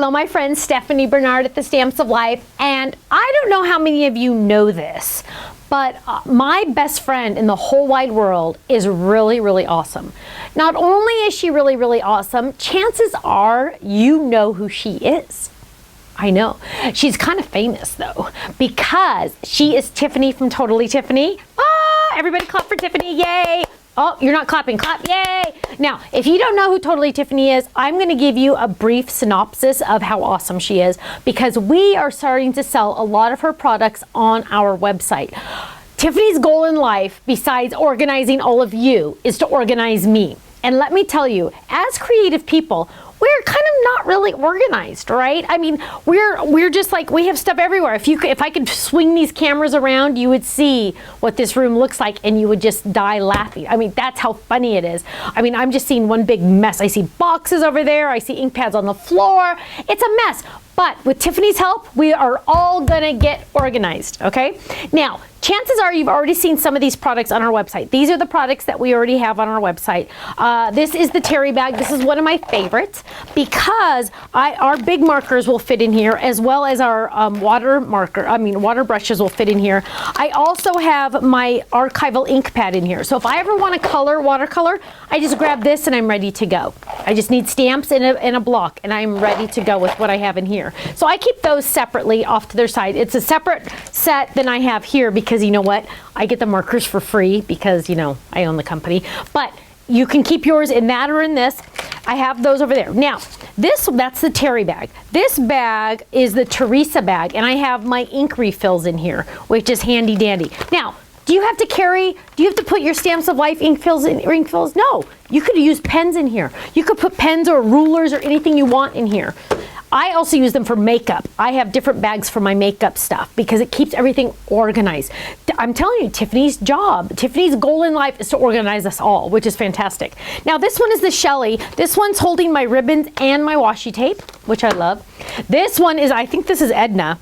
Hello, my friend Stephanie Bernard at the Stamps of Life, and I don't know how many of you know this, but my best friend in the whole wide world is really, really awesome. Not only is she really, really awesome, chances are you know who she is. I know. She's kind of famous though, because she is Tiffany from Totally Tiffany. Ah, everybody clap for Tiffany, yay! Oh, you're not clapping, clap, yay! Now, if you don't know who Totally Tiffany is, I'm gonna give you a brief synopsis of how awesome she is, because we are starting to sell a lot of her products on our website. Tiffany's goal in life, besides organizing all of you, is to organize me. And let me tell you, as creative people, we're kind of not really organized, right? I mean, we're just like, we have stuff everywhere. If I could swing these cameras around, you would see what this room looks like and you would just die laughing. I mean, that's how funny it is. I mean, I'm just seeing one big mess. I see boxes over there. I see ink pads on the floor. It's a mess. But with Tiffany's help, we are all gonna get organized, okay? Now, chances are you've already seen some of these products on our website. These are the products that we already have on our website. This is the Terry bag. This is one of my favorites because our big markers will fit in here, as well as our water brushes will fit in here. I also have my archival ink pad in here. So if I ever want to color watercolor, I just grab this and I'm ready to go. I just need stamps and a block and I'm ready to go with what I have in here. So I keep those separately off to their side. It's a separate set than I have here because you know what? I get the markers for free because, you know, I own the company. But you can keep yours in that or in this. I have those over there. Now, that's the Terry bag. This bag is the Teresa bag, and I have my ink refills in here, which is handy dandy. Now, do you have to put your Stamps of Life ink fills in ink fills? No, you could use pens in here. You could put pens or rulers or anything you want in here. I also use them for makeup. I have different bags for my makeup stuff because it keeps everything organized. I'm telling you, Tiffany's goal in life is to organize us all, which is fantastic. Now this one is the Shelly. This one's holding my ribbons and my washi tape, which I love. This one is, I think this is Edna.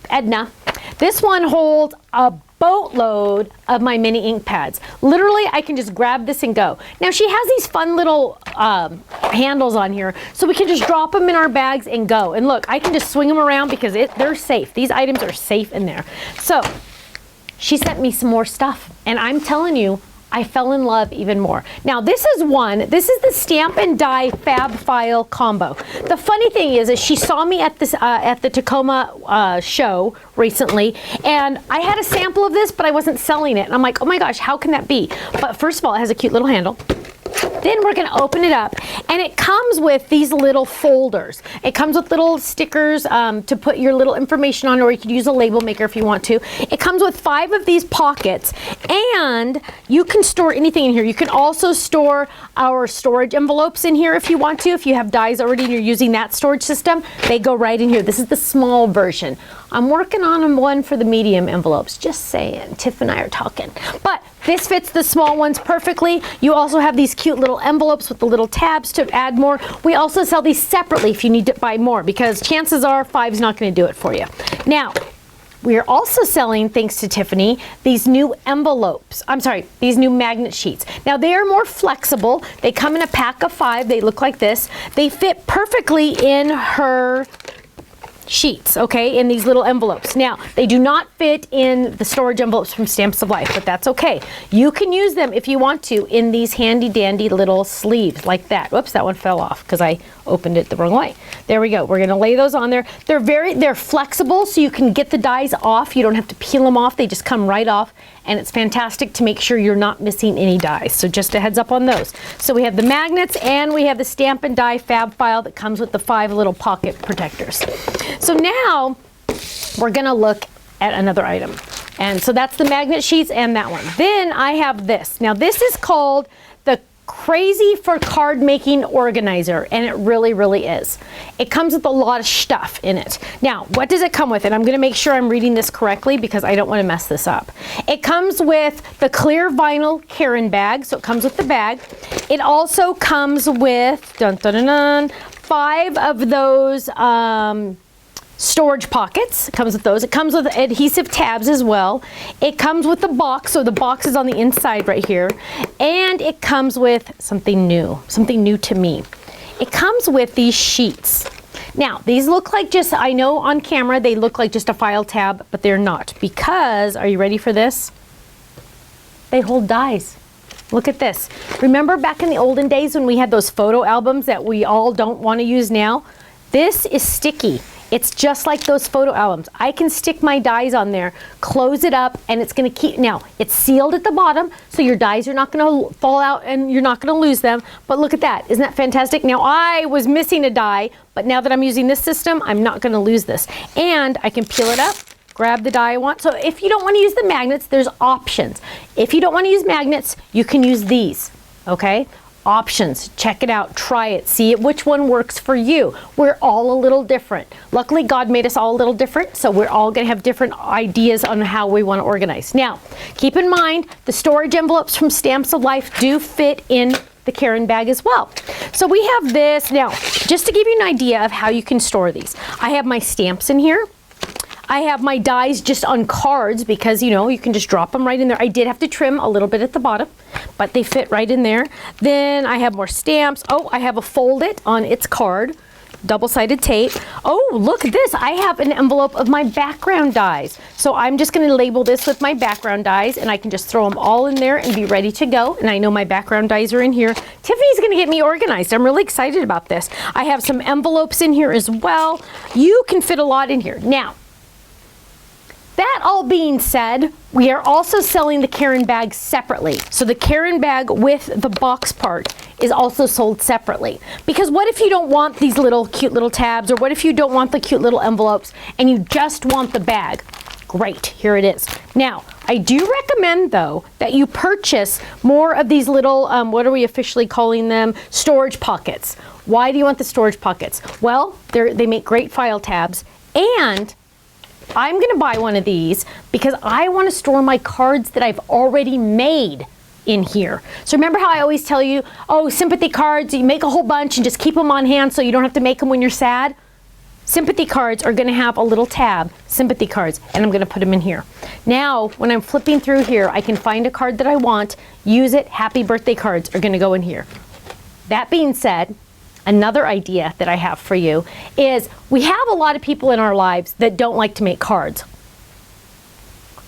This one holds a boatload of my mini ink pads. Literally, I can just grab this and go. Now she has these fun little handles on here, so we can just drop them in our bags and go. And look, I can just swing them around because they're safe. These items are safe in there. So she sent me some more stuff, and I'm telling you, I fell in love even more. Now this is the Stamp and Die Fab File combo. The funny thing is she saw me at the Tacoma show recently, and I had a sample of this, but I wasn't selling it. And I'm like, oh my gosh, how can that be? But first of all, it has a cute little handle. Then we're gonna open it up, and it comes with these little folders. It comes with little stickers to put your little information on, or you could use a label maker if you want to. It comes with 5 of these pockets, and you can store anything in here. You can also store our storage envelopes in here if you want to. If you have dies already and you're using that storage system, they go right in here. This is the small version. I'm working on one for the medium envelopes, just saying. Tiff and I are talking. But this fits the small ones perfectly. You also have these cute little envelopes with the little tabs to add more. We also sell these separately if you need to buy more, because chances are 5's not going to do it for you. Now, we are also selling, thanks to Tiffany, these new envelopes. These new magnet sheets. Now they are more flexible. They come in a pack of 5. They look like this. They fit perfectly in her sheets, okay, in these little envelopes. Now, they do not fit in the storage envelopes from Stamps of Life, but that's okay. You can use them if you want to in these handy dandy little sleeves like that. Whoops, that one fell off because I opened it the wrong way. There we go. We're gonna lay those on there. They're flexible, so you can get the dies off. You don't have to peel them off. They just come right off, and it's fantastic to make sure you're not missing any dies. So just a heads up on those. So we have the magnets, and we have the Stamp and Die Fab File that comes with the 5 little pocket protectors. So now we're gonna look at another item. And so that's the magnet sheets and that one. Then I have this. Now this is called the Crazy for Card Making Organizer, and it really, really is. It comes with a lot of stuff in it. Now, what does it come with? And I'm gonna make sure I'm reading this correctly because I don't wanna mess this up. It comes with the clear vinyl Karen bag, so it comes with the bag. It also comes with, 5 of those storage pockets. It comes with those. It comes with adhesive tabs as well. It comes with the box, so the box is on the inside right here. And it comes with something new to me. It comes with these sheets. Now, these look like just, I know on camera they look like just a file tab, but they're not, because, are you ready for this? They hold dies. Look at this. Remember back in the olden days when we had those photo albums that we all don't want to use now? This is sticky. It's just like those photo albums. I can stick my dies on there, close it up, and it's going to keep. Now, it's sealed at the bottom, so your dies are not going to fall out and you're not going to lose them. But look at that. Isn't that fantastic? Now, I was missing a die, but now that I'm using this system, I'm not going to lose this. And I can peel it up, grab the die I want. So if you don't want to use the magnets, there's options. If you don't want to use magnets, you can use these, okay? Options. Check it out, try it, see which one works for you. We're all a little different. Luckily, God made us all a little different, so we're all going to have different ideas on how we want to organize. Now, keep in mind, the storage envelopes from Stamps of Life do fit in the Karen bag as well. So we have this. Now, just to give you an idea of how you can store these, I have my stamps in here. I have my dies just on cards because, you know, you can just drop them right in there. I did have to trim a little bit at the bottom, but they fit right in there. Then I have more stamps. Oh, I have a Fold It on its card, double-sided tape. Oh, look at this. I have an envelope of my background dies. So I'm just going to label this with my background dies, and I can just throw them all in there and be ready to go. And I know my background dies are in here. Tiffany's going to get me organized. I'm really excited about this. I have some envelopes in here as well. You can fit a lot in here. Now, that all being said, we are also selling the Karen bag separately. So the Karen bag with the box part is also sold separately. Because what if you don't want these little cute little tabs, or what if you don't want the cute little envelopes and you just want the bag? Great, here it is. Now, I do recommend though that you purchase more of these little, what are we officially calling them? Storage pockets. Why do you want the storage pockets? Well, they make great file tabs, and I'm going to buy one of these because I want to store my cards that I've already made in here. So remember how I always tell you, oh, sympathy cards, you make a whole bunch and just keep them on hand so you don't have to make them when you're sad? Sympathy cards are going to have a little tab, sympathy cards, and I'm going to put them in here. Now, when I'm flipping through here, I can find a card that I want, use it, happy birthday cards are going to go in here. That being said, another idea that I have for you is we have a lot of people in our lives that don't like to make cards.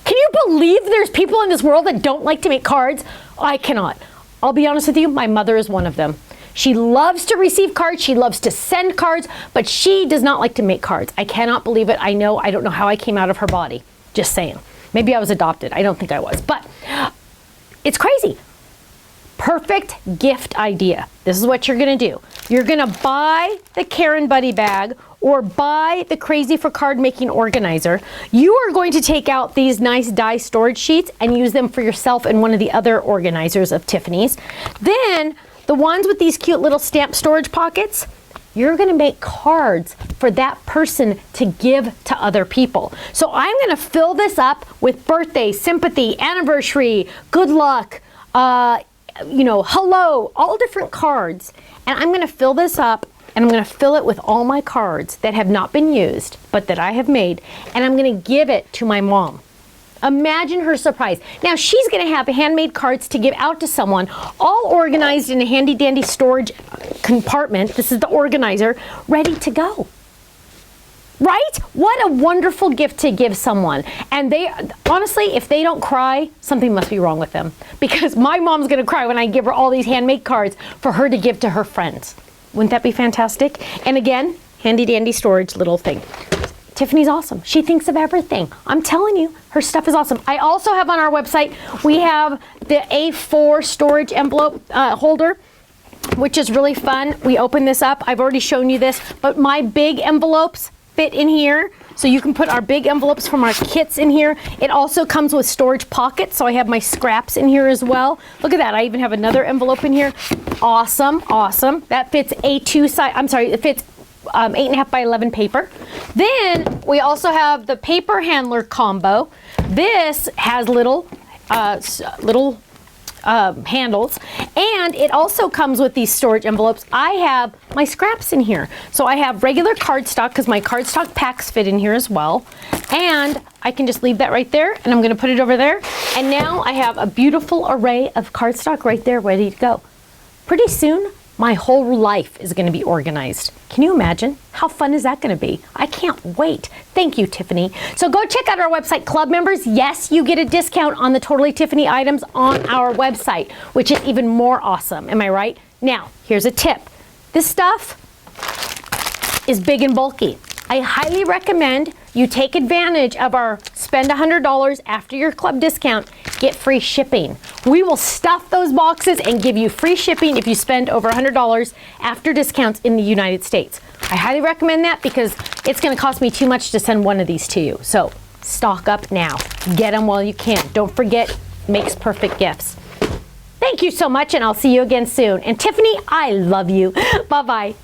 Can you believe there's people in this world that don't like to make cards? I cannot. I'll be honest with you, my mother is one of them. She loves to receive cards, she loves to send cards, but she does not like to make cards. I cannot believe it. I don't know how I came out of her body. Just saying. Maybe I was adopted. I don't think I was, but it's crazy. Perfect gift idea. This is what you're going to do. You're going to buy the Karen Buddy bag or buy the Crazy for Card Making Organizer. You are going to take out these nice die storage sheets and use them for yourself and one of the other organizers of Tiffany's. Then the ones with these cute little stamp storage pockets, you're going to make cards for that person to give to other people. So I'm going to fill this up with birthday, sympathy, anniversary, good luck, you know, hello, all different cards. And I'm going to fill this up, and I'm going to fill it with all my cards that have not been used, but that I have made, and I'm going to give it to my mom. Imagine her surprise. Now, she's going to have handmade cards to give out to someone, all organized in a handy dandy storage compartment. This is the organizer, ready to go. Right? What a wonderful gift to give someone. And they, honestly, if they don't cry, something must be wrong with them. Because my mom's going to cry when I give her all these handmade cards for her to give to her friends. Wouldn't that be fantastic? And again, handy dandy storage little thing. Tiffany's awesome. She thinks of everything. I'm telling you, her stuff is awesome. I also have on our website, we have the A4 storage envelope holder, which is really fun. We open this up. I've already shown you this, but my big envelopes fit in here. So you can put our big envelopes from our kits in here. It also comes with storage pockets, so I have my scraps in here as well. Look at that, I even have another envelope in here. Awesome, awesome. That fits A2 size, I'm sorry, it fits 8.5 by 11 paper. Then we also have the paper handler combo. This has little handles, and it also comes with these storage envelopes. I have my scraps in here. So I have regular cardstock because my cardstock packs fit in here as well. And I can just leave that right there, and I'm going to put it over there. And now I have a beautiful array of cardstock right there ready to go. Pretty soon, My whole life is going to be organized. Can you imagine? How fun is that going to be? I can't wait. Thank you, Tiffany. So go check out our website, club members. Yes, you get a discount on the Totally Tiffany items on our website, which is even more awesome. Am I right? Now, here's a tip. This stuff is big and bulky. I highly recommend you take advantage of our spend $100 after your club discount, get free shipping. We will stuff those boxes and give you free shipping if you spend over $100 after discounts in the United States. I highly recommend that because it's going to cost me too much to send one of these to you. So stock up now. Get them while you can. Don't forget, makes perfect gifts. Thank you so much, and I'll see you again soon. And Tiffany, I love you. Bye-bye.